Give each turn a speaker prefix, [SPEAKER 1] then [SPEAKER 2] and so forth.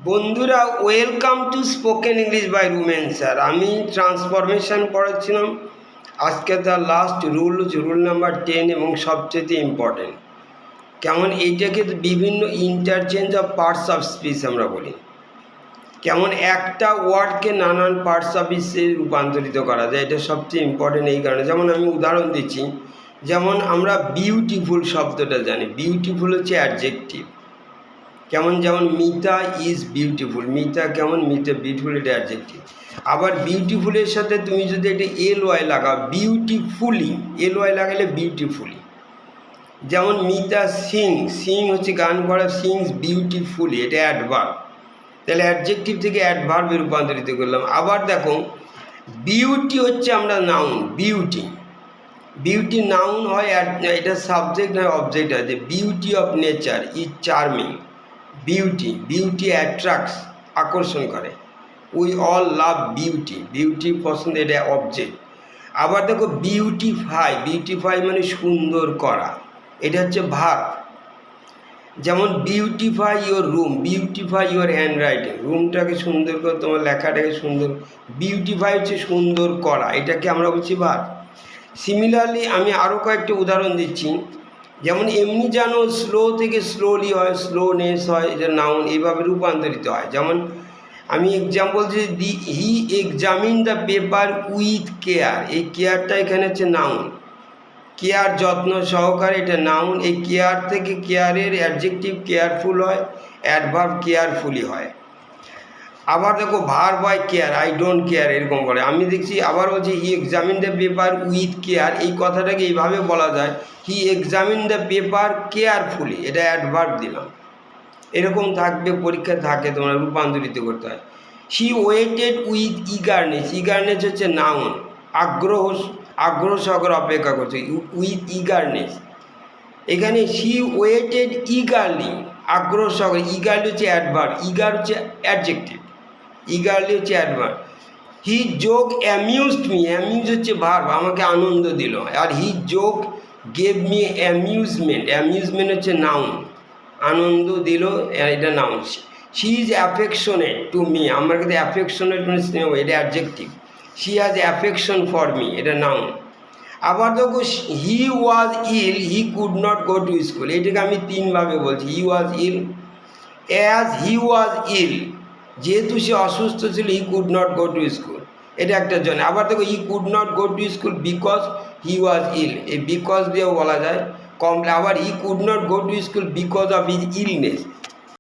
[SPEAKER 1] বন্ধুরা, welcome to spoken English by Rumen sir. আমি transformation পড়াচ্ছিলাম। আজকে তার লাস্ট রুল নাম্বার 10 এবং সবচেয়ে ইম্পর্টেন্ট। কেমন এইটাকে বিভিন্ন interchange of parts of speech আমরা বলি। কেমন একটা ওয়ার্ডকে নানান পার্টস অফ স্পিচে রূপান্তরিত করা যায়, এটা সবচেয়ে ইম্পর্টেন্ট এই কারণে। যেমন আমি উদাহরণ দিচ্ছি, যেমন আমরা বিউটিফুল শব্দটা জানি। বিউটিফুল হচ্ছে অ্যাডজেক্টিভ। যেমন মিতা ইজ বিউটিফুল। মিতা কেমন? মিতা বিউটিফুল, এটা অ্যাডজেক্টিভ। আবার বিউটিফুলের সাথে তুমি যদি একটা LY লাগাও, বিউটিফুলি, LY লাগালে বিউটিফুলি। যেমন মিতা সিং হচ্ছে গান করা, সিংস বিউটিফুলি, এটা অ্যাডভার্ব। তাহলে অ্যাডজেক্টিভ থেকে অ্যাডভার্বে রূপান্তরিত করলাম। আবার দেখো, বিউটি হচ্ছে আমরা নাউন। বিউটি নাউন হয়, এটা সাবজেক্ট নয় অবজেক্ট হয়। যে beauty of nature is charming. Beauty attracts, আকর্ষণ করে। উই অল লাভ বিউটি পছন্দ, এটা অবজেক্ট। আবার দেখো বিউটিফাই মানে সুন্দর করা, এটা হচ্ছে ভার্ব। যেমন beautify your room, beautify your handwriting, রুমটাকে সুন্দর করে, তোমার লেখাটাকে সুন্দর। বিউটিফাই হচ্ছে সুন্দর করা, এটাকে আমরা বলছি ভার্ব। সিমিলারলি আমি আরও কয়েকটি উদাহরণ দিচ্ছি। যেমন এমনি যেন স্লো থেকে স্লোলি হয়, স্লোনেস হয়, এটা নাউন, এইভাবে রূপান্তরিত হয়। যেমন আমি এক্সাম্পল দিচ্ছি, he examine the paper with care. এই কেয়ারটা এখানে হচ্ছে নাউন। কেয়ার যত্ন সহকারে, এটা নাউন। এই কেয়ার থেকে কেয়ারের অ্যাডজেক্টিভ কেয়ারফুল হয়, অ্যাডভার্ব কেয়ারফুলি হয়। আবার দেখো ভার্ব হয় কেয়ার, আই ডোন্ট কেয়ার, এরকম করে। আমি দেখছি আবার বলছি he examine the paper with care. এই কথাটাকে এইভাবে বলা যায়, he examine the paper carefully, এটা অ্যাডভার্ব দিলাম। এরকম থাকবে, পরীক্ষা থাকে, তোমরা রূপান্তরিত করতে হয়। শি ওয়েটেড উইথ ইগারনেস হচ্ছে নাউন। আগ্রহ সহকারে অপেক্ষা করছে, উইথ ইগারনেস। এখানে শি ওয়েটেড ইগারলি, আগ্রহ সহকারে। ইগারলি হচ্ছে অ্যাডভার্ব, ইগার হচ্ছে অ্যাডজেক্টিভ, ইগারলি হচ্ছে adverb. He joke amused me, amuse হচ্ছে ভার্ব, আমাকে আনন্দ দিল। আর হি জোক গেভ মি অ্যামিউজমেন্ট হচ্ছে নাউন, আনন্দ দিল, এটা noun. She is affectionate to me, আমার কাছে অ্যাফেকশনেট মানে স্নেহ, এটা adjective. She has affection for me, এটা নাউন। আবার দেখো, he was ill, he could not go to school, এটাকে আমি তিনভাবে বলছি। হি was ill, as he was ইল, যেহেতু সে অসুস্থ ছিল, he could not go to school, এটা একটা জন্য। আবার দেখো, he could not go to school because he was ill, এই বিকজ দিয়েও বলা যায়। আবার he could not go to school because of his illness,